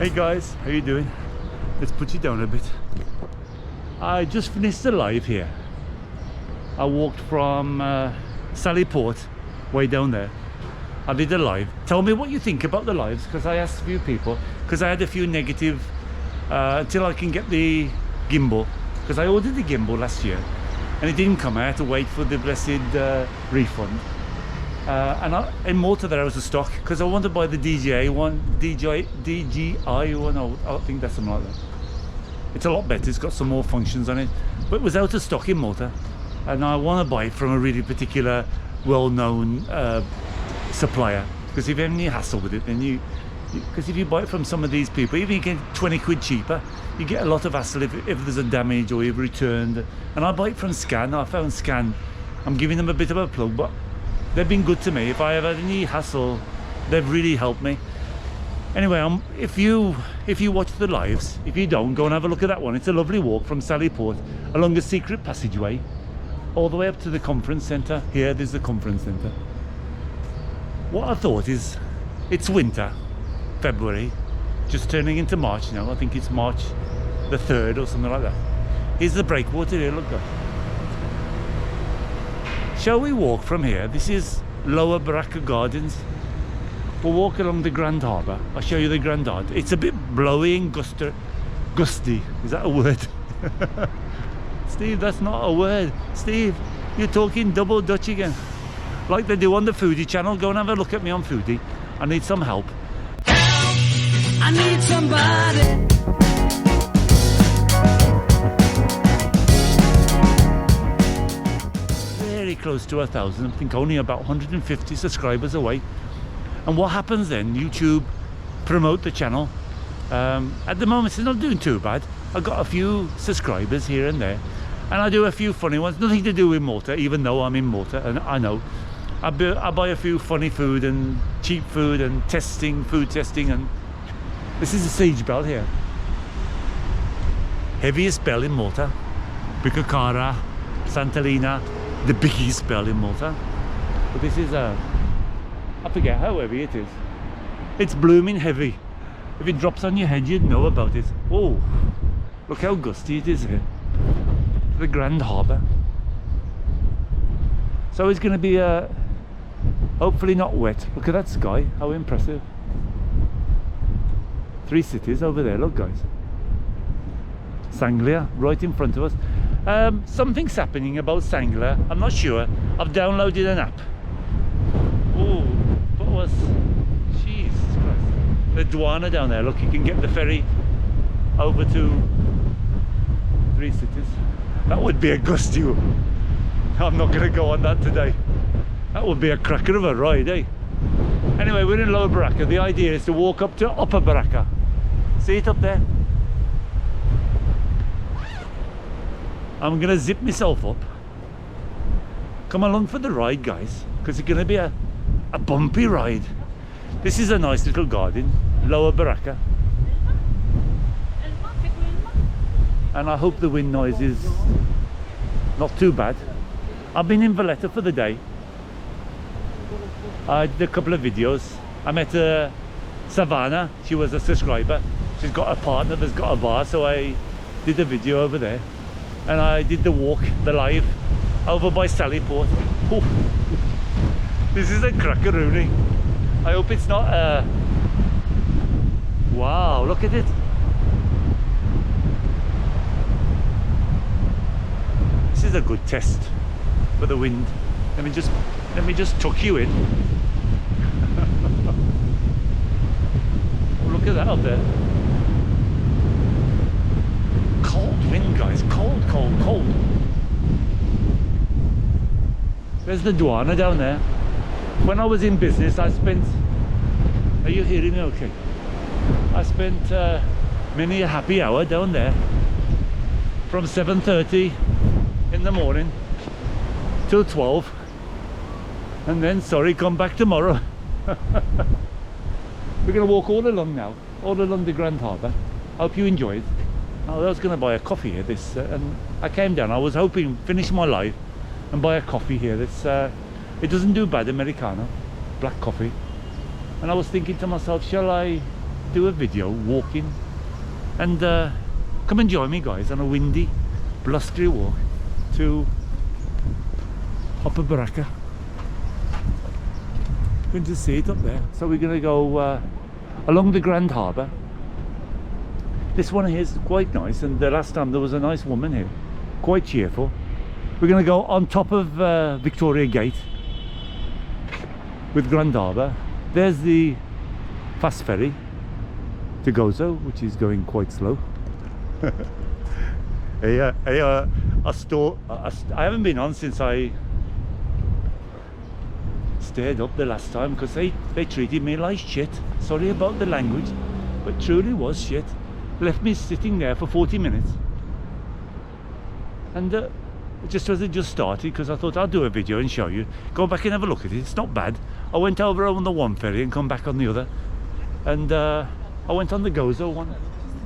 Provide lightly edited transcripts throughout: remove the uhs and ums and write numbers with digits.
Hey guys, how you doing? Let's put you down a bit. I just finished the live here. I walked from Sally Port way down there. I did a live. Tell me what you think about the lives, because I asked a few people, because I had a few negative until I can get the gimbal, because I ordered the gimbal last year and it didn't come. I had to wait for the blessed refund. In Malta there was a stock, because I want to buy the DJI one, I think that's something like that. It's a lot better, it's got some more functions on it, but it was out of stock in Malta, and I want to buy it from a really particular, well-known supplier, because if you have any hassle with it, then because if you buy it from some of these people, even you get 20 quid cheaper, you get a lot of hassle if there's a damage or you've returned. And I buy it from Scan. I found Scan, I'm giving them a bit of a plug, but they've been good to me. If I have had any hassle, they've really helped me. Anyway, if you watch the lives, if you don't, go and have a look at that one. It's a lovely walk from Sally Port along a secret passageway all the way up to the conference centre. Here, there's the conference centre. What I thought is, it's winter, February, just turning into March now. I think it's March the 3rd or something like that. Here's the breakwater here, look guys. Shall we walk from here? This is Lower Baracca Gardens. We'll walk along the Grand Harbour. I'll show you the Grand Harbour. It's a bit blowy and gusty. Is that a word? Steve, that's not a word. Steve, you're talking double Dutch again. Like they do on the Foodie channel. Go and have a look at me on Foodie. I need some help. I need somebody. Very close to 1,000. I think only about 150 subscribers away. And what happens then? YouTube promote the channel. At the moment, it's not doing too bad. I've got a few subscribers here and there, and I do a few funny ones. Nothing to do with Malta, even though I'm in Malta, and I know. I buy a few funny food and cheap food and food testing, and this is a siege bell here. Heaviest bell in Malta. Bicocara, Sant'Elena, the biggest bell in Malta. But this is I forget how heavy it is. It's blooming heavy. If it drops on your head, you'd know about it. Oh, look how gusty it is here. The Grand Harbour. So it's going to be hopefully not wet. Look at that sky, how impressive. 3 cities over there, look guys. Sanglia, right in front of us. Something's happening about Sanglia, I'm not sure. I've downloaded an app. Oh, what was... Jesus Christ. The Duana down there, look, you can get the ferry over to 3 cities. That would be a gusty one. I'm not going to go on that today. That would be a cracker of a ride, eh? Anyway, we're in Lower Baracca. The idea is to walk up to Upper Baracca. See it up there? I'm going to zip myself up. Come along for the ride, guys, because it's going to be a bumpy ride. This is a nice little garden, Lower Baracca. And I hope the wind noise is not too bad. I've been in Valletta for the day. I did a couple of videos. I met Savannah, she was a subscriber. She's got a partner that's got a bar, so I did a video over there. And I did the walk, the live, over by Sally Port. Oh, this is a crackeroonie. I hope it's not wow, look at it. This is a good test for the wind. Let me just tuck you in. Oh, look at that up there. Cold wind, guys. Cold, cold, cold. There's the Duana down there. When I was in business, I spent... Are you hearing me okay? I spent many a happy hour down there from 7:30 in the morning till 12, and then sorry, come back tomorrow. We're going to walk all along now, all along the Grand Harbour. Hope you enjoyed. I was going to buy a coffee here, and I came down. I was hoping finish my life and buy a coffee here. It doesn't do bad, Americano, black coffee. And I was thinking to myself, shall I do a video walking, and come and join me, guys, on a windy, blustery walk to Upper Baraka. You can just see it up there. So we're going to go along the Grand Harbour. This one here is quite nice, and the last time there was a nice woman here, quite cheerful. We're going to go on top of Victoria Gate with Grand Harbour. There's the fast ferry to Gozo, which is going quite slow. I haven't been on since I stayed up the last time, because they treated me like shit. Sorry about the language, but truly was shit. Left me sitting there for 40 minutes, and just as it just started, because I thought I'd do a video and show you, go back and have a look at it. It's not bad. I went over on the one ferry and come back on the other, and I went on the Gozo one,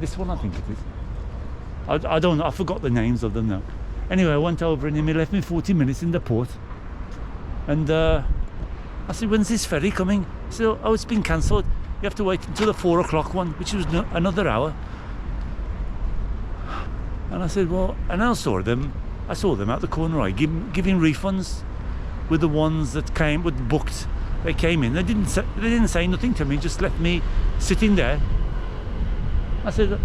this one I think it is. I don't know, I forgot the names of them now. Anyway, I went over and he left me 40 minutes in the port, and I said, when's this ferry coming? So, oh, it's been cancelled. You have to wait until the 4 o'clock one, which was another hour. And I said, well, and I saw them out the corner, right, giving refunds with the ones that came, with booked. They came in, they didn't say nothing to me, just left me sitting there. I said,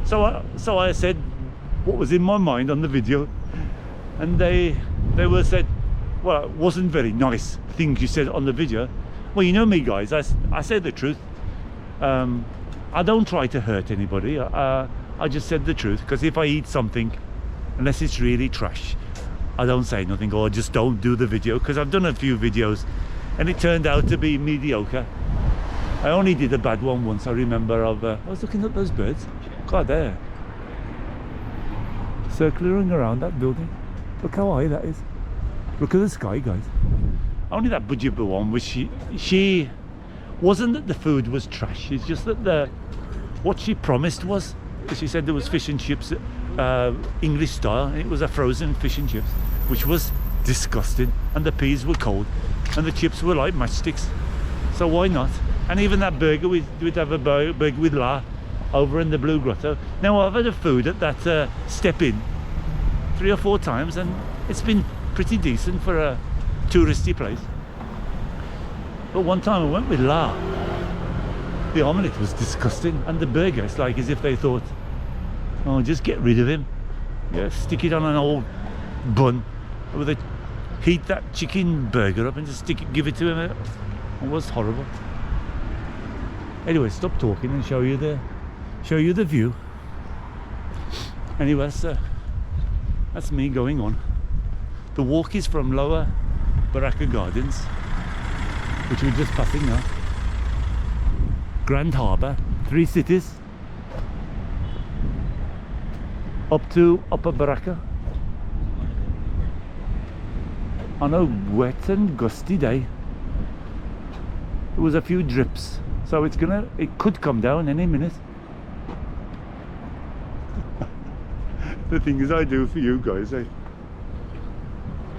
so I said what was in my mind on the video, and they were said, well, it wasn't very nice things you said on the video. Well, you know me, guys, I say the truth. I don't try to hurt anybody. I just said the truth, because if I eat something, unless it's really trash, I don't say nothing, or just don't do the video, because I've done a few videos and it turned out to be mediocre. I only did a bad one once, I remember, I was looking at those birds. God, there, circling around that building. Look how high that is. Look at the sky, guys. Only that Bujiba one was she wasn't that the food was trash, it's just that what she promised was, she said there was fish and chips, English style, and it was a frozen fish and chips, which was disgusting, and the peas were cold and the chips were like matchsticks. So why not? And even that burger, we'd have a burger with la over in the Blue Grotto. Now, I've had a food at that Step In 3 or 4 times, and it's been pretty decent for a touristy place. But one time I went with la. The omelette was disgusting, and the burger, it's like as if they thought, oh, just get rid of him. Yeah, stick it on an old bun, with a heat that chicken burger up and just give it to him. It was horrible. Anyway, stop talking and show you the view. Anyway, that's me going on. The walk is from Lower Baraka Gardens, which we're just passing now. Grand Harbour, 3 cities, up to Upper Baraka on a wet and gusty day. There was a few drips, so it could come down any minute. The things I do for you guys, eh?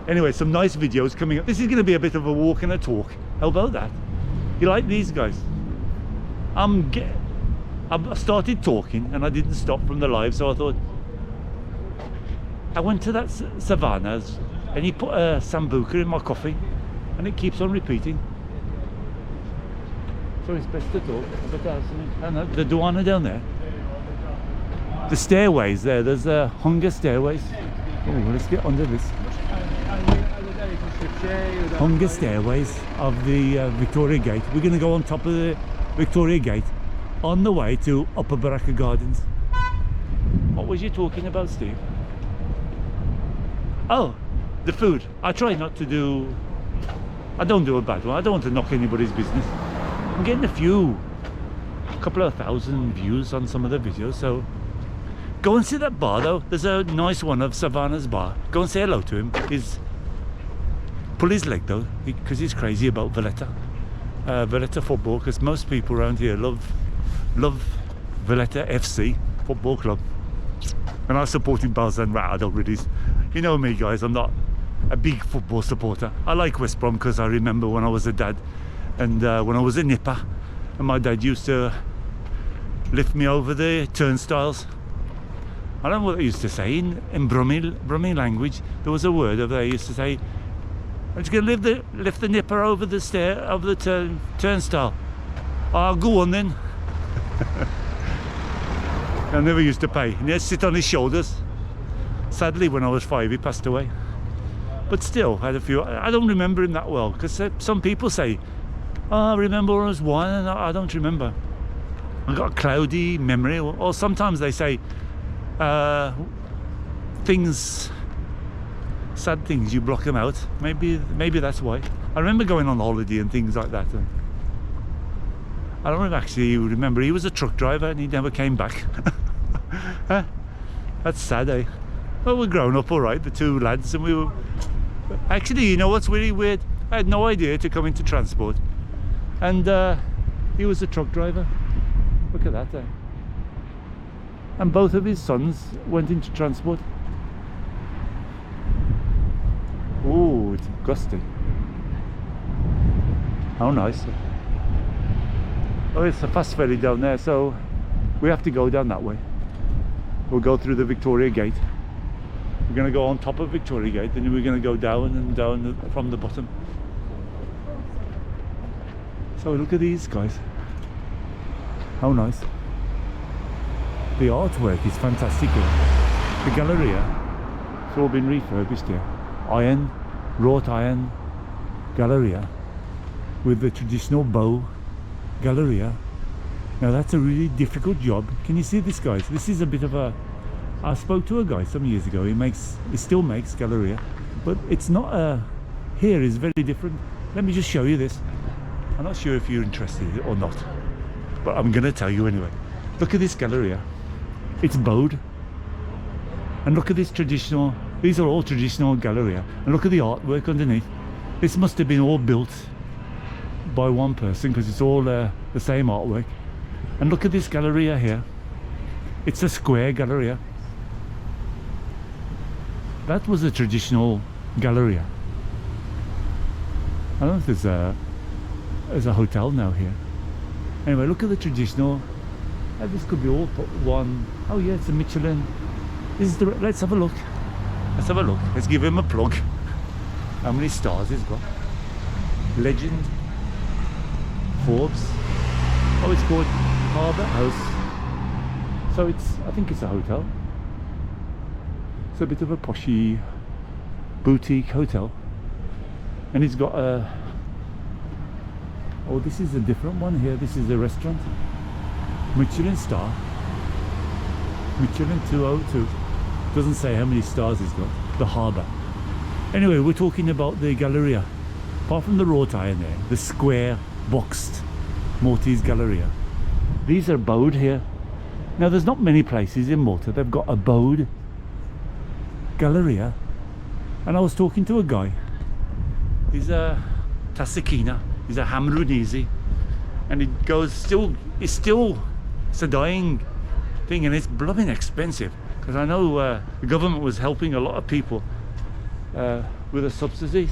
Anyway, some nice videos coming up. This is going to be a bit of a walk and a talk. How about that? You like these guys? I started talking and I didn't stop from the live, so I thought, I went to that Savannah's and he put a sambuca in my coffee and it keeps on repeating. So it's best to talk about the Duana down there. The stairways there's hunger stairways. Oh, let's get under this. Hunger stairways of the Victoria Gate. We're going to go on top of the Victoria Gate on the way to Upper Baraka Gardens. What was you talking about, Steve? Oh, the food. I try not to do, I don't do a bad one. I don't want to knock anybody's business. I'm getting a couple of thousand views on some of the videos, so go and see that bar though. There's a nice one of Savannah's bar. Go and say hello to him. Pull his leg though, because he's crazy about Valletta. Valletta football, because most people around here love Valletta FC football club, and I support him Balzan. I don't really, you know me guys, I'm not a big football supporter. I like West Brom because I remember when I was a dad and when I was a nipper, and my dad used to lift me over the turnstiles. I don't know what they used to say in Brummie language. There was a word over there used to say, I'm just going to lift the nipper over the turnstile. Oh, go on then. I never used to pay. And he'd sit on his shoulders. Sadly, when I was 5, he passed away. But still, I had a few. I don't remember him that well, because some people say, oh, I remember when I was 1, and I don't remember. I've got a cloudy memory, or sometimes they say things, sad things, you block them out. Maybe that's why. I remember going on holiday and things like that. And I don't actually remember. He was a truck driver and he never came back. That's sad, eh? Well, we're grown up all right, the two lads, and we were... Actually, you know what's really weird? I had no idea to come into transport. And he was a truck driver. Look at that, eh? And both of his sons went into transport. Oh, it's gusty. How nice. Oh, it's a fast ferry down there, so we have to go down that way. We'll go through the Victoria Gate. We're going to go on top of Victoria Gate, then we're going to go down and down from the bottom. So look at these guys. How nice. The artwork is fantastic here. The Galleria, it's all been refurbished here. Iron, wrought iron Galleria with the traditional bow Galleria. Now that's a really difficult job. Can you see this, guys? This is a bit of a... I spoke to a guy some years ago. He still makes Galleria, but it's not a... Here is very different. Let me just show you this. I'm not sure if you're interested or not, but I'm gonna tell you anyway. Look at this Galleria. It's bowed, and look at this traditional. These are all traditional Galleria, and look at the artwork underneath. This must have been all built by one person, because it's all the same artwork. And look at this Galleria here. It's a square Galleria. That was a traditional Galleria. I don't know if there's a hotel now here. Anyway, look at the traditional. This could be all one. Oh yeah, it's a Michelin. This is let's have a look. Let's have a look. Let's give him a plug. How many stars he's got? Legend. Forbes. Oh, it's called Harbour House. So I think it's a hotel. It's a bit of a poshy boutique hotel. And it's got a... Oh, this is a different one here. This is a restaurant. Michelin star. Michelin 202. Doesn't say how many stars it's got. The harbour. Anyway, we're talking about the Galleria. Apart from the wrought iron there, the square boxed Maltese Galleria. These are bowed here. Now there's not many places in Malta they've got a bowed Galleria. And I was talking to a guy. He's a Tassikina. He's a Hamrunisi. And it goes it's a dying thing, and it's blooming expensive. Because I know the government was helping a lot of people with a subsidy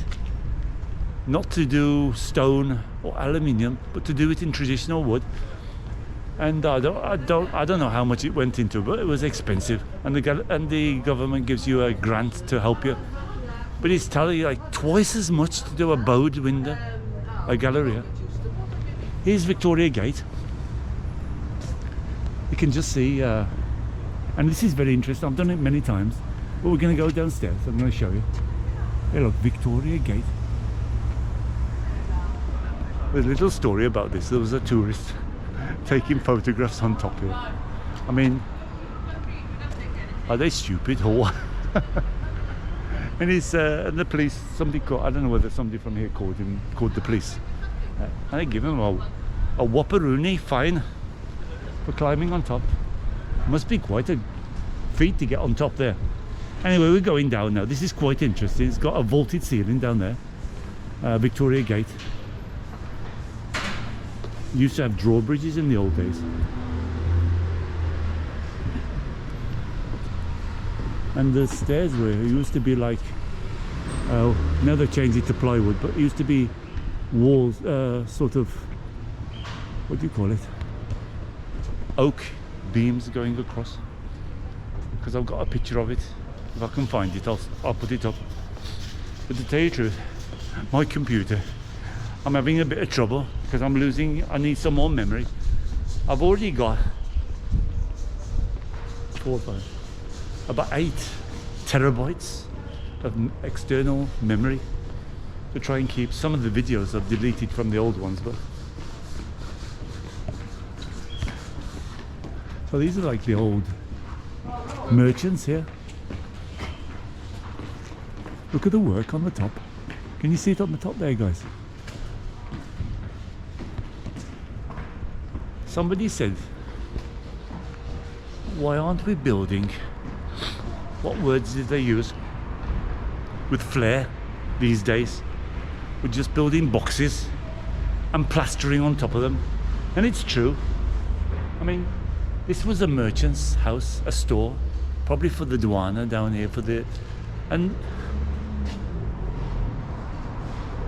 not to do stone or aluminium, but to do it in traditional wood. And I don't know how much it went into, but it was expensive. And the government gives you a grant to help you, but it's telling you like twice as much to do a bowed window, a Galleria. Here's Victoria Gate. You can just see, and this is very interesting. I've done it many times, but we're going to go downstairs. I'm going to show you. Hey, look, Victoria Gate. There's a little story about this. There was a tourist taking photographs on top of it. I mean, are they stupid or what? And the police, somebody called, I don't know whether somebody from here called the police. And they give him a whopperoonie fine for climbing on top. Must be quite a feat to get on top there. Anyway, we're going down now. This is quite interesting. It's got a vaulted ceiling down there. Victoria Gate. Used to have drawbridges in the old days. And the stairs used to be like, now they've changed it to plywood, but it used to be walls, sort of, what do you call it? oak beams going across, because I've got a picture of it. If I can find it, I'll put it up. But to tell you the truth, my computer, I'm having a bit of trouble because I need some more memory. I've already got about 8 terabytes of external memory to try and keep. Some of the videos I've deleted from the old ones, but so these are like the old merchants here. Look at the work on the top. Can you see it on the top there, guys? Somebody said, why aren't we building, what words did they use, with flair these days? We're just building boxes and plastering on top of them. And it's true. I mean, this was a merchant's house, a store, probably for the douana down here, and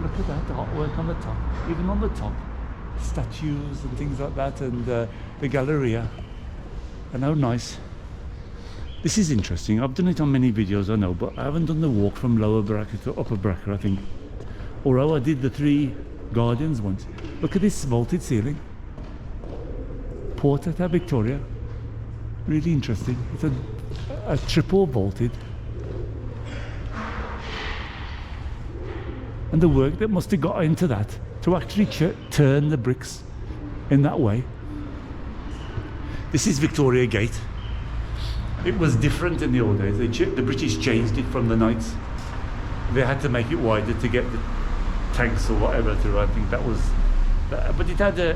look at that, the artwork on the top, even on the top, statues and things like that, and the Galleria. And how nice. This is interesting. I've done it on many videos, I know, but I haven't done the walk from Lower Baraka to Upper Baraka, I think. Although I did the 3 gardens once. Look at this vaulted ceiling. Port of Victoria. Really interesting. It's a triple vaulted. And the work that must have got into that to actually turn the bricks in that way. This is Victoria Gate. It was different in the old days. The British changed it from the Knights. They had to make it wider to get the tanks or whatever through. I think that was, but it had a.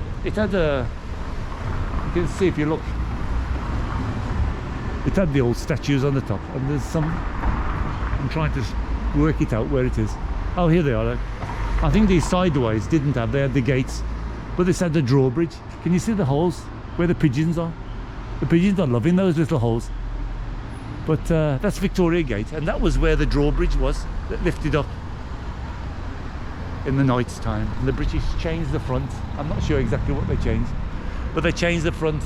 You can see if you look. It had the old statues on the top, and there's some. I'm trying to work it out where it is. Oh, here they are. Look. I think these sideways didn't have. They had the gates, but this had the drawbridge. Can you see the holes where the pigeons are? The pigeons are loving those little holes. But that's Victoria Gate, and that was where the drawbridge was that lifted up in the Knights' time. And the British changed the front. I'm not sure exactly what they changed, but they changed the front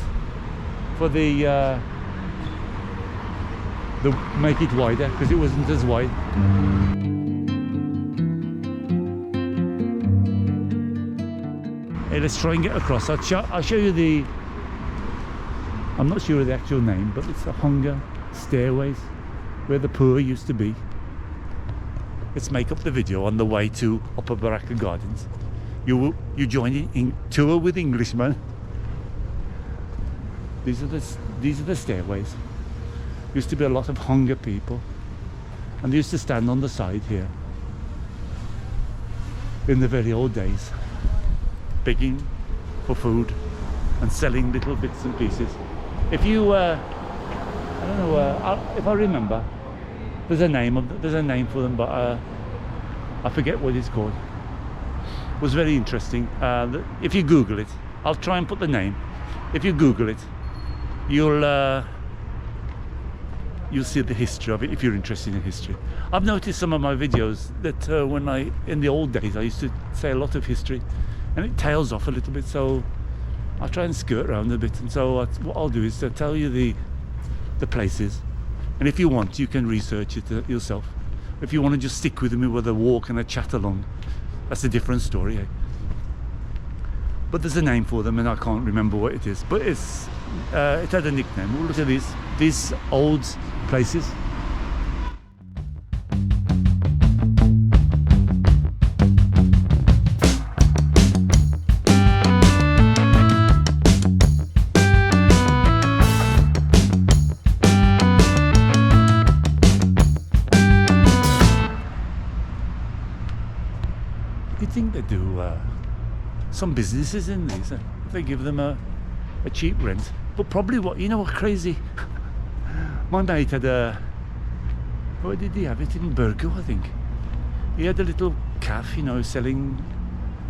for the make it wider, because it wasn't as wide. Hey, let's try and get across. I'll show you the. I'm not sure of the actual name, but it's the hunger stairways where the poor used to be. Let's make up the video on the way to Upper Baraka Gardens. You join in tour with Englishmen. These are the stairways. Used to be a lot of hunger people, and they used to stand on the side here in the very old days, begging for food and selling little bits and pieces. If you, I don't know, if I remember, there's a name for them, but I forget what it's called. It was very interesting. If you Google it, I'll try and put the name. If you Google it, you'll see the history of it if you're interested in history. I've noticed some of my videos that in the old days, I used to say a lot of history, and it tails off a little bit, so I'll try and skirt around a bit. And so what I'll do is tell you the places, and if you want, you can research it yourself. If you want to just stick with me with a walk and a chat along, that's a different story, eh? But there's a name for them, and I can't remember what it is, but it had a nickname. We'll look at these old places. You'd think they do some businesses in these. They give them a cheap rent, but probably what crazy. My mate had where did he have it? In Burgo, I think. He had a little cafe, selling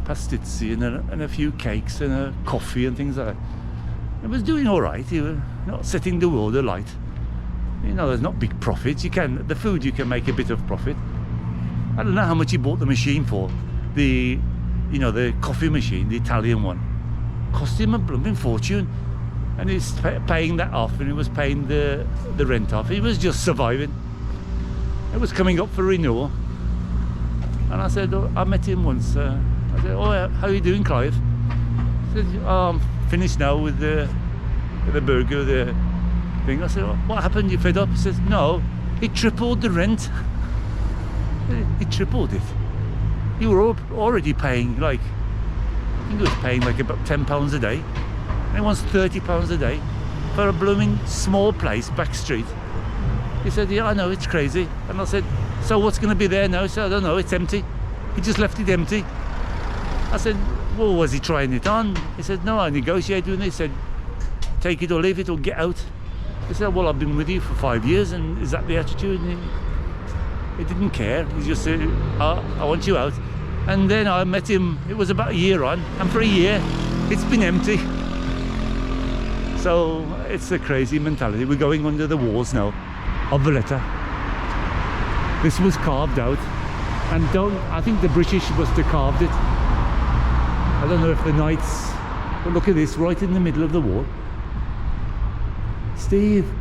pastizzi and a few cakes and a coffee and things like that. It was doing all right. He was not setting the world alight. There's not big profits. The food you can make a bit of profit. I don't know how much he bought the machine for. The coffee machine, the Italian one, cost him a blooming fortune. and he's paying that off, and he was paying the rent off. He was just surviving. It was coming up for renewal, and I said, oh, I met him once. I said, oh, how are you doing, Clive? He said, oh, I'm finished now with the burger, the thing. I said, oh, what happened? You fed up? He says, no, he tripled the rent. He tripled it. You were already paying like, I think he was paying like about £10 a day. And he wants £30 a day for a blooming small place, back street. He said, yeah, I know, it's crazy. And I said, so what's going to be there now? He said, I don't know, it's empty. He just left it empty. I said, well, was he trying it on? He said, no, I negotiated with him. He said, take it or leave it or get out. He said, well, I've been with you for 5 years, and is that the attitude? And he didn't care. He just said, I want you out. And then I met him, it was about a year on, and for a year, it's been empty. So it's a crazy mentality. We're going under the walls now of Valletta. This was carved out, and I think the British must have carved it. I don't know if the Knights, but look at this, right in the middle of the wall. Steve,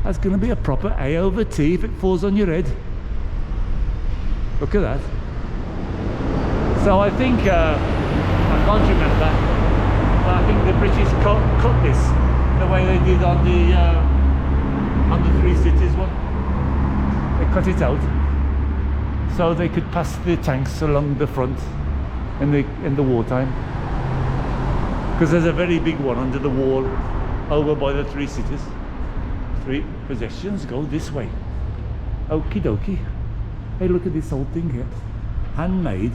that's going to be a proper A over T if it falls on your head. Look at that. So I think, I can't remember, but I think the British cut this the way they did on the Three Cities one. They cut it out so they could pass the tanks along the front in the wartime. Because there's a very big one under the wall over by the Three Cities. Three possessions go this way. Okie dokie. Hey, look at this old thing here. Handmade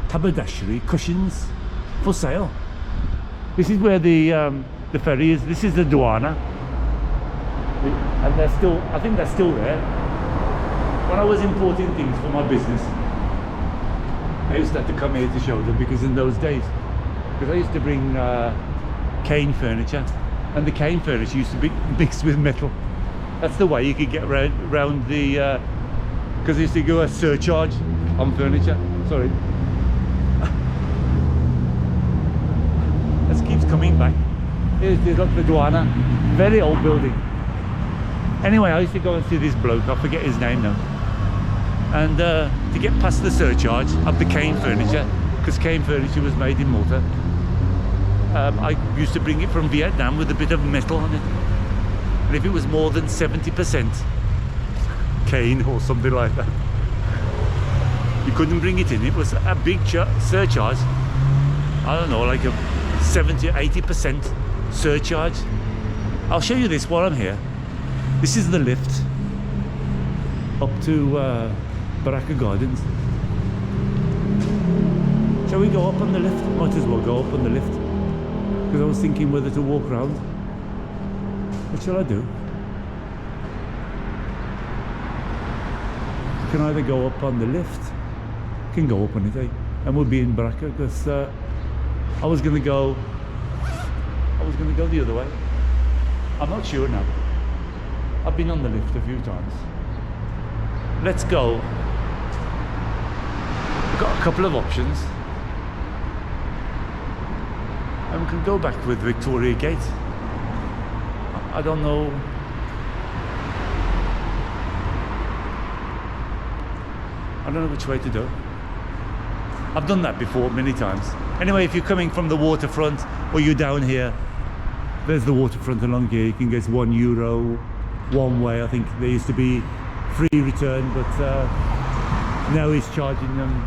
haberdashery cushions for sale. This is where the ferry is. This is the Duana, and they're still, I think they're still there. When I was importing things for my business, I used to have to come here to show them, because in those days, because I used to bring cane furniture, and the cane furniture used to be mixed with metal. That's the way you could get around the, because they used to go a surcharge on furniture. Sorry. This keeps coming back. Here's the Duana, very old building. Anyway, I used to go and see this bloke, I forget his name now. And to get past the surcharge of the cane furniture, because cane furniture was made in Malta, I used to bring it from Vietnam with a bit of metal on it. And if it was more than 70% cane or something like that, you couldn't bring it in. It was a big surcharge. I don't know, like a 70 or 80% surcharge. I'll show you this while I'm here. This is the lift up to Baraka Gardens. Shall we go up on the lift? Might as well go up on the lift, because I was thinking whether to walk around. What shall I do? I can either go up on the lift, can go up on it, and we'll be in Baraka, because I was going to go the other way. I'm not sure now. I've been on the lift a few times. Let's go. We've got a couple of options, and we can go back with Victoria Gate. I don't know. I don't know which way to go. I've done that before many times. Anyway, if you're coming from the waterfront, or you're down here, there's the waterfront along here. You can get €1 one way. I think there used to be free return, but now he's charging them,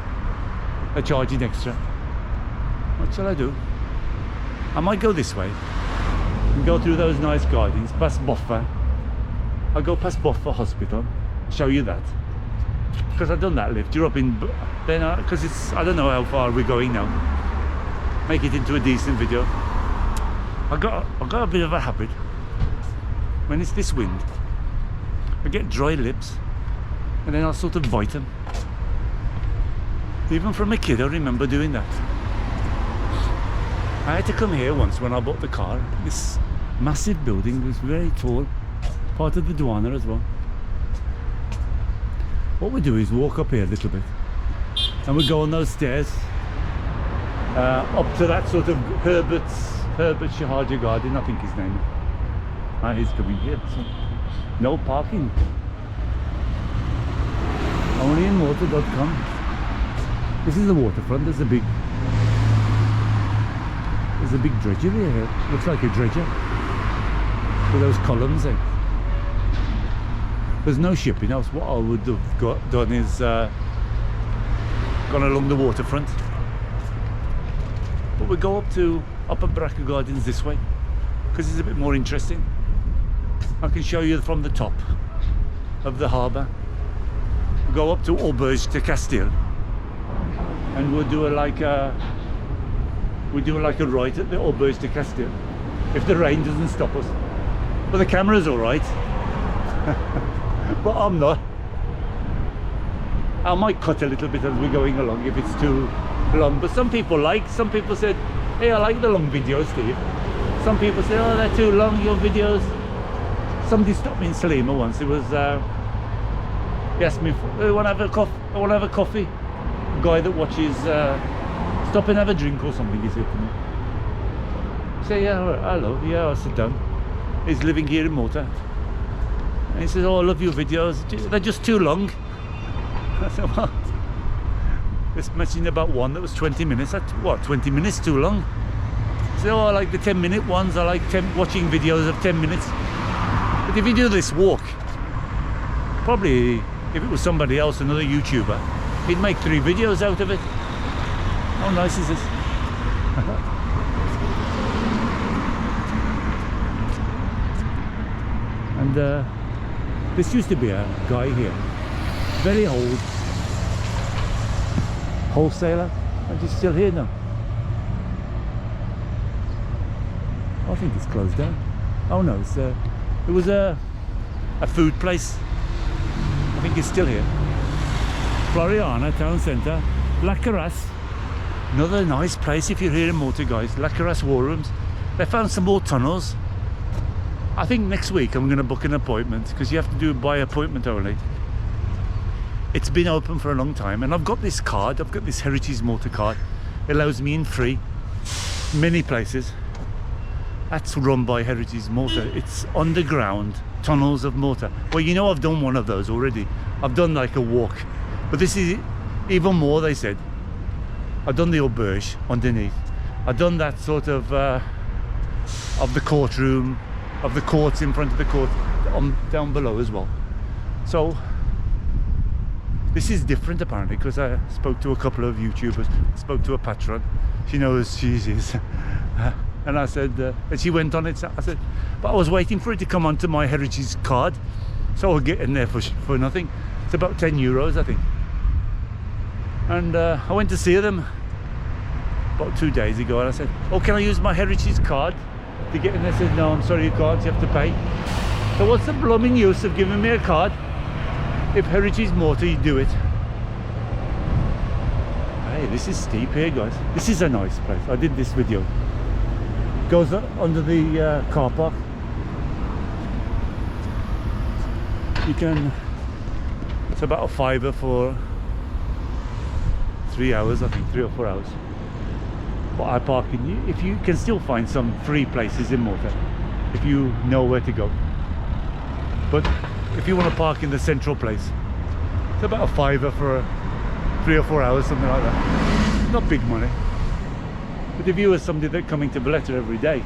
charging extra. What shall I do? I might go this way and go through those nice gardens, past Boffa. I'll go past Boffa Hospital, show you that, because I've done that lift. You're up in, then because it's, I don't know how far we're going now. Make it into a decent video. I've got a bit of a habit. When it's this wind, I get dry lips, and then I'll sort of bite them. Even from a kid, I remember doing that. I had to come here once when I bought the car. This massive building was very tall, part of the Duana as well. What we do is walk up here a little bit, and we go on those stairs up to that sort of Herbert's Herbert Shahaja Garden, I think his name. He's coming here. So no parking. Only in Malta.com. This is the waterfront. There's a big dredger here. Looks like a dredger with those columns. There's no shipping else. What I would have done is gone along the waterfront. But we go up to Upper Baraka Gardens this way because it's a bit more interesting. I can show you from the top of the harbour. Go up to Auberge de Castile, and we'll do like a right at the Auberge de Castile if the rain doesn't stop us. But the camera's all right. But I'm not. I might cut a little bit as we're going along if it's too long. But some people said, hey, I like the long videos, Steve. Some people say, oh, they're too long, your videos. Somebody stopped me in Salima once. It was he asked me, I want to have a coffee. A guy that watches stop and have a drink or something, he said to me. I say, yeah, hello, yeah, I'll sit down. He's living here in Malta. And he says, oh, I love your videos, they're just too long. I said, well, let's mention about one that was 20 minutes. That's what, 20 minutes too long? I said, oh, I like the 10-minute ones, I like watching videos of 10 minutes. But if you do this walk, probably if it was somebody else, another YouTuber, he'd make 3 videos out of it. How nice is this? And this used to be a guy here, very old wholesaler, and he's still here now. I think it's closed down. Oh no, it was a food place. I think it's still here. Floriana town centre, La Carras, another nice place if you're here in Malta, guys. La Carras war rooms. They found some more tunnels. I think next week I'm going to book an appointment because you have to do it by appointment only. It's been open for a long time, and I've got this card. I've got this Heritage Malta card. It allows me in free many places. That's run by Heritage Malta. It's underground tunnels of Malta. Well, you know, I've done one of those already. I've done like a walk, but this is even more. They said I've done the auberge underneath. I've done that sort of the courtroom, of the courts in front of the court, down below as well. So this is different apparently, because I spoke to a couple of YouTubers. I spoke to a patron. She knows she is. And I said, and she went on it. I said, but I was waiting for it to come onto my Heritage card, so I'll get in there for nothing. It's about 10 euros, I think. And I went to see them about 2 days ago, and I said, oh, can I use my Heritage card to get in there? They said, no, I'm sorry, you can't, you have to pay. So what's the blooming use of giving me a card if Heritage Malta, you do it? Hey, this is steep here, guys. This is a nice place. I did this video. Goes under the car park. You can, it's about a £5 for 3 hours, I think, 3 or 4 hours. But I park in, if you can still find some free places in Malta if you know where to go. But if you want to park in the central place, it's about a £5 for 3 or 4 hours, something like that. Not big money. But if you were somebody that's coming to Valletta every day,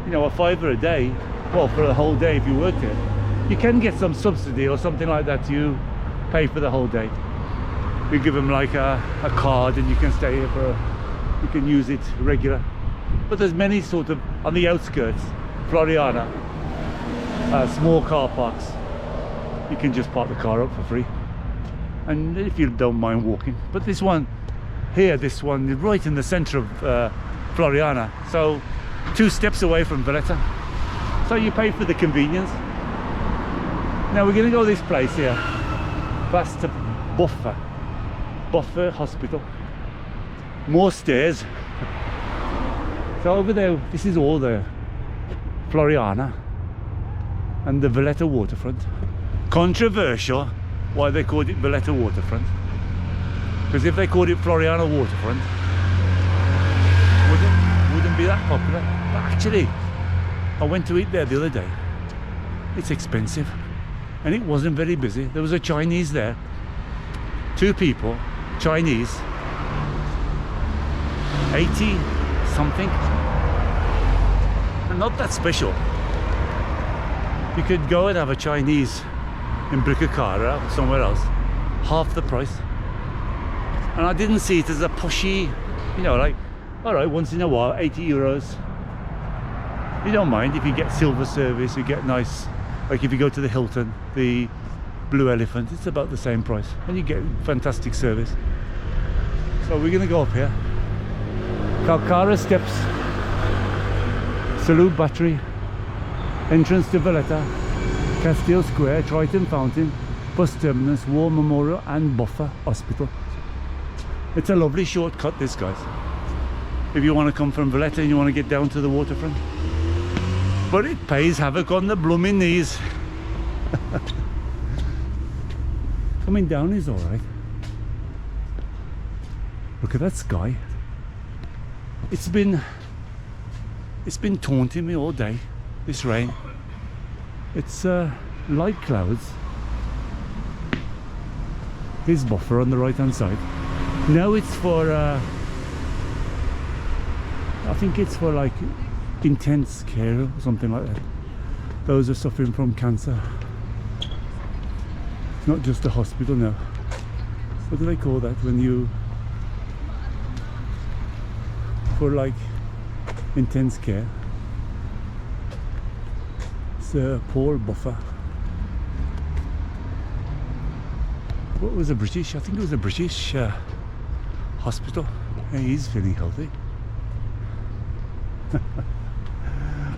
you know, a £5 a day, well, for a whole day if you work here, you can get some subsidy or something like that. You pay for the whole day. You give them like a card, and you can stay here for you can use it regular. But there's many sort of, on the outskirts, Floriana, small car parks. You can just park the car up for free, and if you don't mind walking. But this one here, this one is right in the center of Floriana, so 2 steps away from Valletta, so you pay for the convenience. Now we're going to go this place here, past Buffer Hospital. More stairs. So over there, this is all the Floriana and the Valletta waterfront. Controversial why they called it Valletta waterfront, because if they called it Floriana waterfront, wouldn't be that popular. But actually, I went to eat there the other day. It's expensive. And it wasn't very busy. There was a Chinese there. 2 people, Chinese. 80 something. And not that special. You could go and have a Chinese in Bricacara or somewhere else. Half the price. And I didn't see it as a pushy, you know, like, alright, once in a while, 80 euros. You don't mind if you get silver service, you get nice, like if you go to the Hilton, the Blue Elephant, it's about the same price. And you get fantastic service. So we're going to go up here. Calcara Steps, Salute Battery, entrance to Valletta, Castile Square, Triton Fountain, Bus Terminus, War Memorial and Buffer Hospital. It's a lovely shortcut, this, guys, if you want to come from Valletta and you want to get down to the waterfront. But it pays havoc on the blooming knees. Coming down is alright. Look at that sky. It's been taunting me all day, this rain. It's light clouds. Here's Buffer on the right hand side. Now it's for I think it's for like intense care or something like that. Those are suffering from cancer. It's not just a hospital now. What do they call that when you, for like intense care? It's Paul Buffer. What was a British? I think it was a British hospital. Yeah, he's feeling healthy.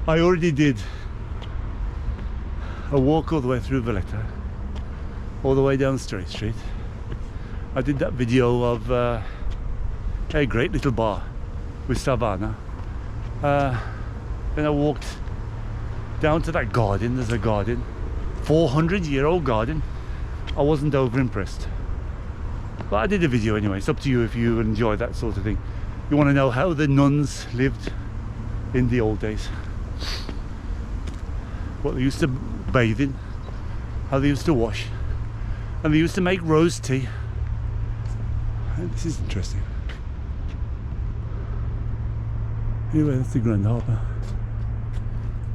I already did a walk all the way through Valletta, all the way down Straight Street. I did that video of a great little bar with Savannah. Then I walked down to that garden. There's a garden, 400-year-old garden. I wasn't over impressed, but I did a video anyway. It's up to you if you enjoy that sort of thing. You want to know how the nuns lived in the old days, what they used to bathe in, how they used to wash, and they used to make rose tea. And this is interesting. Anyway, that's the Grand Harbour,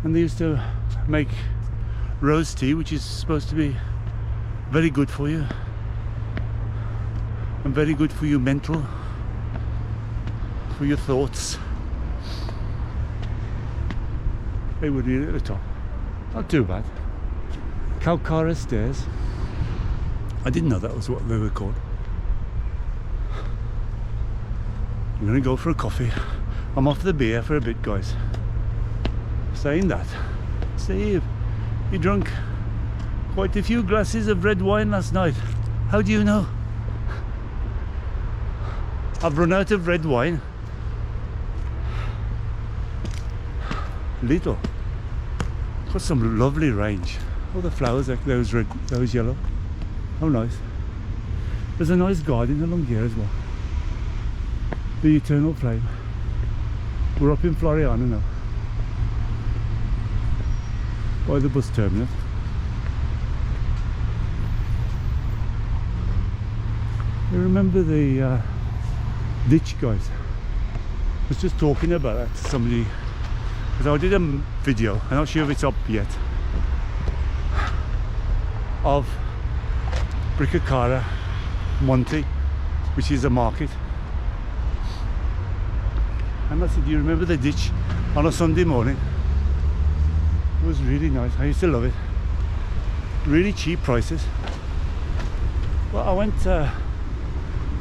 and they used to make rose tea, which is supposed to be very good for you and very good for your mental, for your thoughts. They were really at the top. Not too bad. Calcara Stairs. I didn't know that was what they were called. I'm gonna go for a coffee. I'm off the beer for a bit, guys. Saying that, Steve, you drunk quite a few glasses of red wine last night. How do you know? I've run out of red wine. Little. Got some lovely range. All the flowers, like those red, those yellow. How nice. There's a nice garden along here as well. The Eternal Flame. We're up in Floriana now, by the bus terminal. You remember the ditch, guys? I was just talking about that to somebody, because I did a video, I'm not sure if it's up yet, of Bricacara Monte, which is a market. And I said, do you remember the ditch on a Sunday morning? It was really nice. I used to love it. Really cheap prices. Well, I went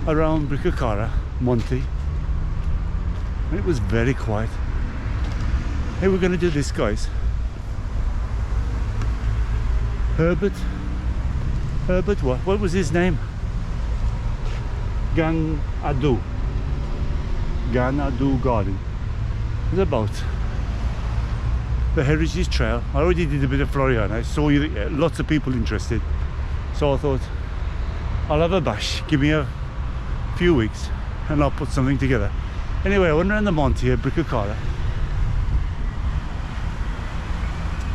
around Bricacara Monte, and it was very quiet. Hey, we're going to do this, guys. Herbert what? What was his name? Gan Adu Garden. It's about the Heritage Trail. I already did a bit of Floriana. I saw you, lots of people interested, so I thought I'll have a bash. Give me a few weeks and I'll put something together. Anyway, I went around the Monte here, Bricacara.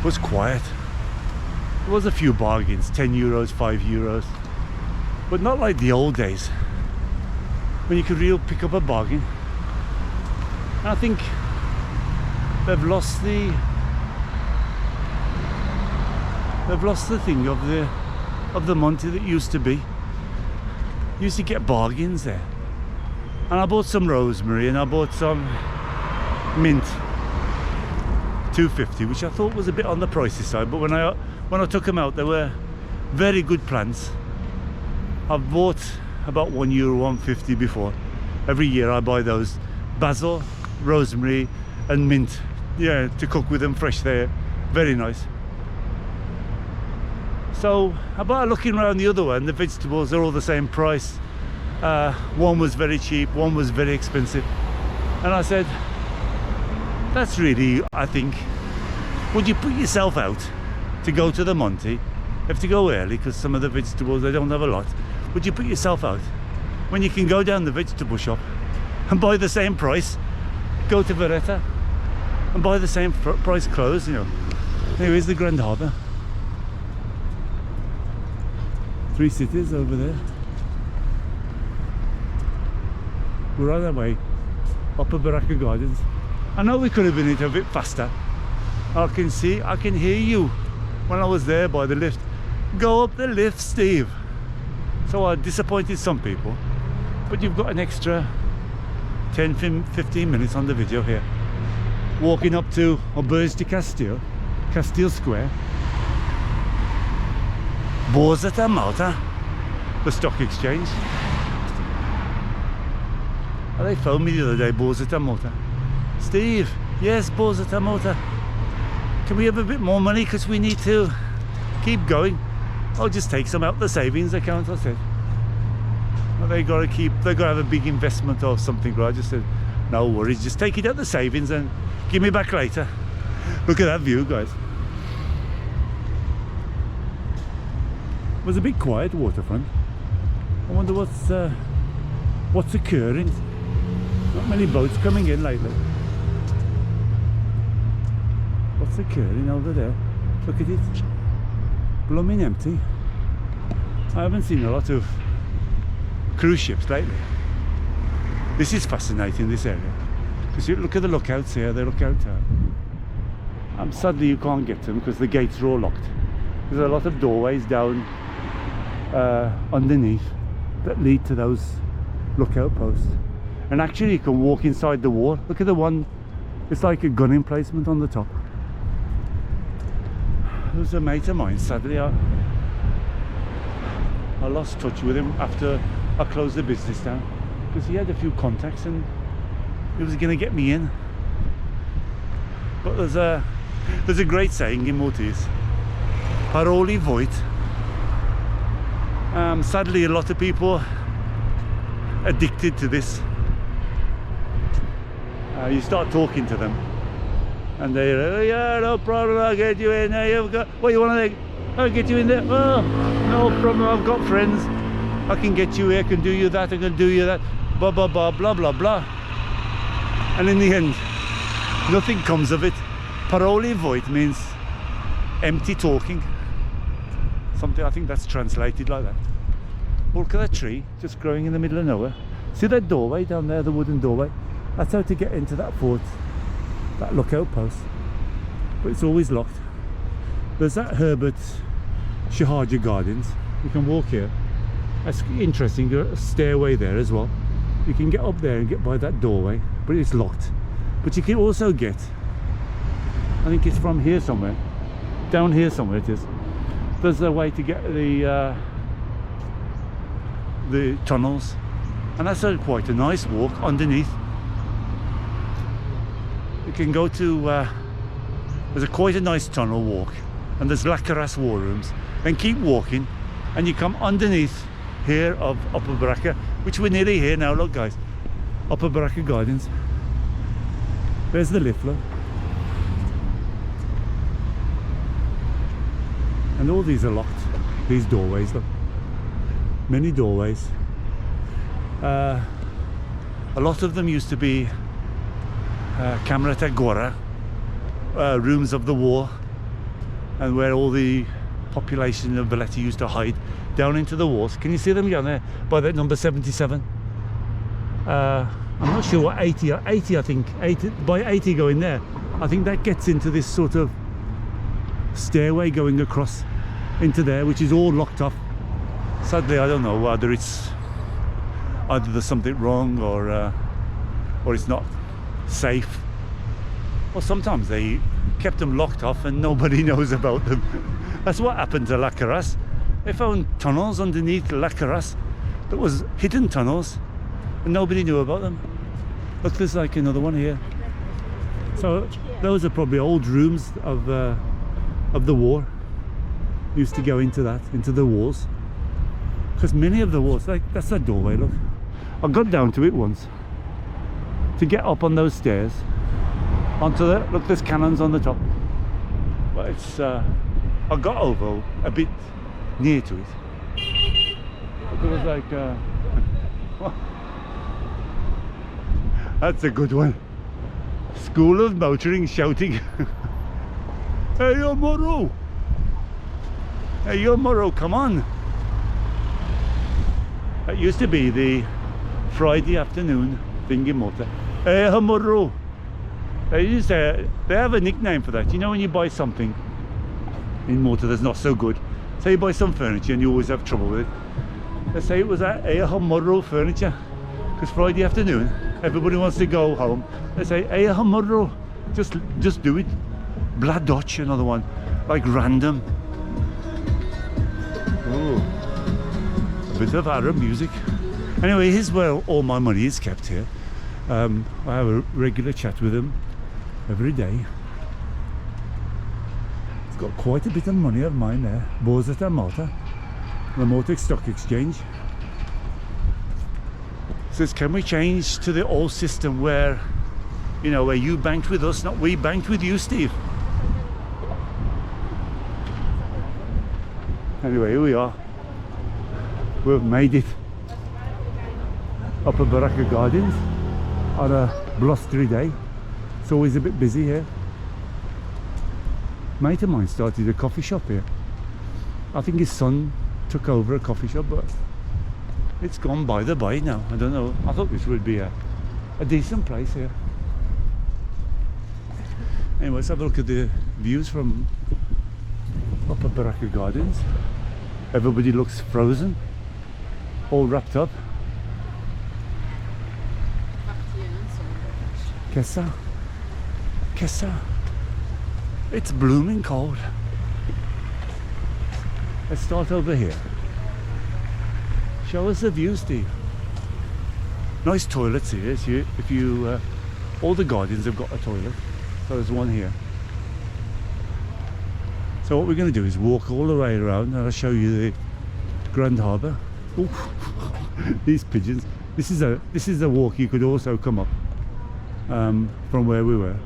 was quiet. There was a few bargains, 10 euros, 5 euros, but not like the old days when you could really pick up a bargain. And I think they've lost the thing of the Monte that used to be. You used to get bargains there. And I bought some rosemary and I bought some mint, 250, which I thought was a bit on the pricey side, but when I took them out, they were very good plants. I've bought about €1, 150 before. Every year I buy those: basil, rosemary and mint, yeah, to cook with them fresh. There, very nice. So about looking around the other one, the vegetables are all the same price. One was very cheap, one was very expensive, and I said, that's really, I think, would you put yourself out to go to the Monte? You have to go early because some of the vegetables, they don't have a lot. Would you put yourself out when you can go down the vegetable shop and buy the same price, go to Valletta and buy the same price clothes, you know? Here is the Grand Harbour. 3 cities over there. We're on our way up at Baraka Gardens. I know we could have been it a bit faster. I can hear you when I was there by the lift. Go up the lift, Steve. So I disappointed some people, but you've got an extra 10-15 minutes on the video here. Walking up to Auberge de Castile Square. Borsa Malta, the stock exchange. They phoned me the other day, Borsa Malta. Steve, yes, Borsa Malta. Can we have a bit more money because we need to keep going? I'll just take some out the savings account, I said. Well, they got to have a big investment or something. I just said, no worries, just take it out the savings and give me back later. Look at that view, guys. It was a bit quiet, waterfront. I wonder what's occurring. Not many boats coming in lately. What's occurring over there? Look at it. Blooming empty. I haven't seen a lot of cruise ships lately. This is fascinating, this area. Because you look at the lookouts here, they look out there. Sadly you can't get them because the gates are all locked. There's a lot of doorways down underneath that lead to those lookout posts. And actually you can walk inside the wall. Look at the one, it's like a gun emplacement on the top. There was a mate of mine, sadly I lost touch with him after I closed the business down, because he had a few contacts and he was going to get me in. But there's a great saying in Maltese, paroli voit. Sadly a lot of people addicted to this. You start talking to them and they, oh, yeah, no problem, I'll get you in there. You've got, what you want to, I'll get you in there. Oh, no problem, I've got friends, I can get you here, I can do you that, I can do you that, blah blah blah blah blah blah. And in the end nothing comes of it. Paroli voit means empty talking. Something, I think that's translated like that. Look at that tree just growing in the middle of nowhere. See that doorway down there, the wooden doorway? That's how to get into that fort, that lookout post. But it's always locked. There's that Herbert Shahaja Gardens. You can walk here. That's interesting. There's a stairway there as well. You can get up there and get by that doorway, but it's locked. But you can also get, I think it's from here somewhere, down here somewhere it is. There's a way to get the tunnels, and that's quite a nice walk underneath. You can go to there's quite a nice tunnel walk, and there's Laccaras war rooms. Then keep walking and you come underneath here of Upper Baraka, which we're nearly here now. Look guys, Upper Baraka Gardens. There's the lift, look. And all these are locked, these doorways, look. Many doorways. A lot of them used to be Camerata Gora, rooms of the war. and where all the population of Valletta used to hide, down into the wharves. Can you see them down there by that number 77? I'm not sure what 80 I think 80, by 80 going there, I think that gets into this sort of stairway going across into there, which is all locked off. Sadly, I don't know whether it's either there's something wrong or it's not safe, or sometimes they kept them locked off and nobody knows about them. That's what happened to La Carras. They found tunnels underneath La Carras that was hidden tunnels and nobody knew about them. Look, there's like another one here. So those are probably old rooms of the war. Used to go into the walls, because many of the walls, like that's that doorway, look. I got down to it once to get up on those stairs onto the, look, there's cannons on the top, but it's I got over a bit near to it. But there was like that's a good one. School of Motoring shouting hey yo Moro, hey yo Moro, come on. That used to be the Friday afternoon thing in Malta. Hey Moro. They have a nickname for that. You know when you buy something in Malta that's not so good, say you buy some furniture and you always have trouble with it, they say it was that Moro furniture, because Friday afternoon everybody wants to go home. They say Moro, just do it. Blad Dutch, another one, like random. Ooh, a bit of Arab music. Anyway, here's where all my money is kept here. I have a regular chat with him every day. It's got quite a bit of money of mine there. Borsata Malta, the Malta Stock Exchange. Says, can we change to the old system where, you know, where you banked with us, not we banked with you, Steve? Anyway, here we are. We've made it. Upper Baraka Gardens on a blustery day. It's always a bit busy here. Mate of mine started a coffee shop here. I think his son took over a coffee shop, but it's gone by the by now. I don't know. I thought this would be a decent place here. Anyway, let's have a look at the views from Upper Baraka Gardens. Everybody looks frozen, all wrapped up. Kessa, it's blooming cold. Let's start over here. Show us the view, Steve. Nice toilets here. So if you all the gardens have got a toilet. So there's one here. So what we're going to do is walk all the way around, and I'll show you the Grand Harbour. These pigeons. This is a walk you could also come up from where we were.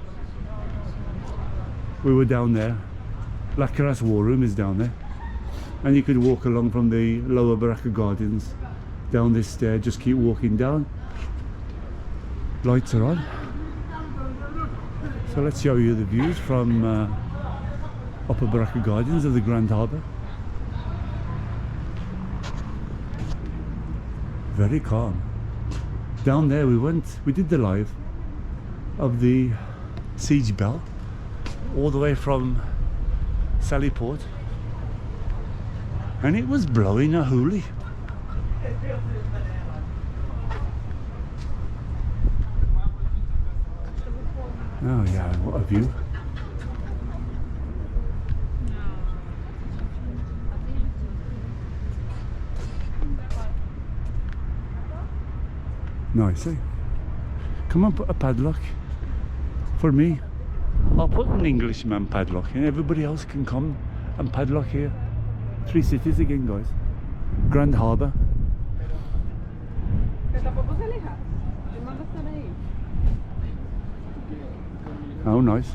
We were down there. La Carras War Room is down there, and you could walk along from the lower Baraka Gardens down this stair. Just keep walking down. Lights are on. So let's show you the views from Upper Baraka Gardens of the Grand Harbour. Very calm. Down there we did the live of the Siege Bell all the way from Sallyport, and it was blowing a hoolie. Oh yeah, what a view. Nice, eh? Come on, put a padlock for me. I'll put an Englishman padlock and everybody else can come and padlock here. 3 cities again, guys. Grand Harbour. Oh, nice.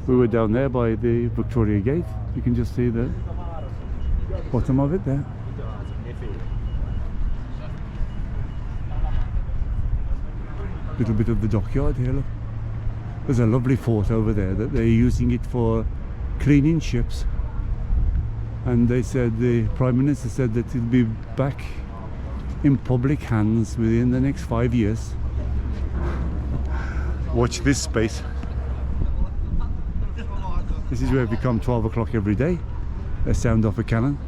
We were down there by the Victoria Gate. You can just see the bottom of it there. Little bit of the dockyard here, look. There's a lovely fort over there that they're using it for cleaning ships. And they said, the Prime Minister said that it'll be back in public hands within the next 5 years. Watch this space. This is where we come 12 o'clock every day. They sound off a cannon.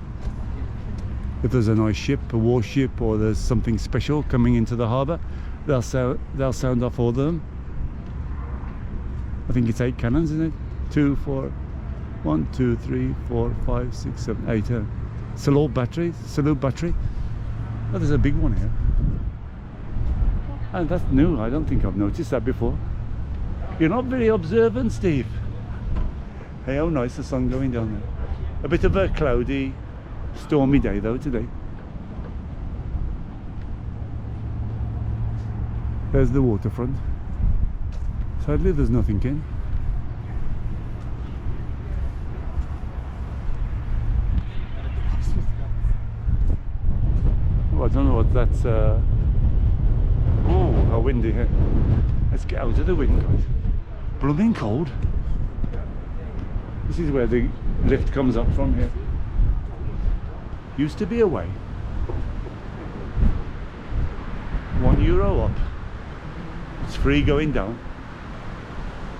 If there's a nice ship, a warship, or there's something special coming into the harbour, they'll sound off all of them. I think it's 8 cannons, isn't it? 2, 4, 1, 2, 3, 4, 5, 6, 7, 8. Salute battery. Oh, there's a big one here. And that's new. I don't think I've noticed that before. You're not very observant, Steve. Hey, how nice the sun going down there. A bit of a cloudy, stormy day though today. There's the waterfront. Sadly there's nothing in. Oh, I don't know what that's oh, how windy here. Let's get out of the wind, guys. Blooming cold. This is where the lift comes up from here. Used to be a way. €1 up. It's free going down.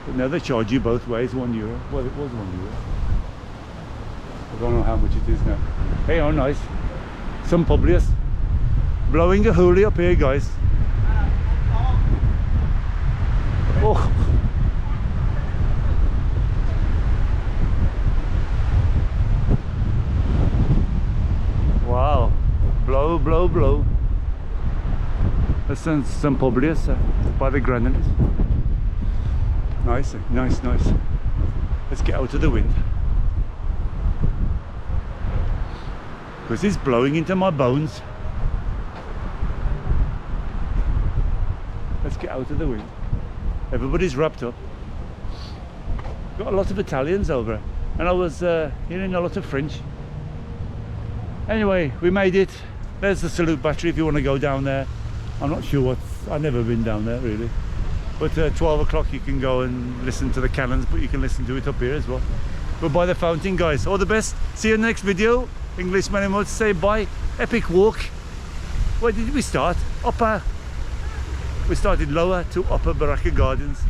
But now they charge you both ways, €1. Well, it was €1. I don't know how much it is now. Hey, how nice. Some Publius. Blowing a hoolie up here, guys. Oh. Wow. Blow, blow, blow. That's some Publius by the granaries. Nice, nice, nice. Let's get out of the wind. Because it's blowing into my bones. Let's get out of the wind. Everybody's wrapped up. Got a lot of Italians over, and I was hearing a lot of French. Anyway, we made it. There's the Salute Battery if you want to go down there. I'm not sure what's, I've never been down there really. But 12 o'clock you can go and listen to the cannons, but you can listen to it up here as well. We're by the fountain, guys. All the best. See you in the next video. Englishman and say bye. Epic walk. Where did we start? Upper. We started lower to Upper Baraka Gardens.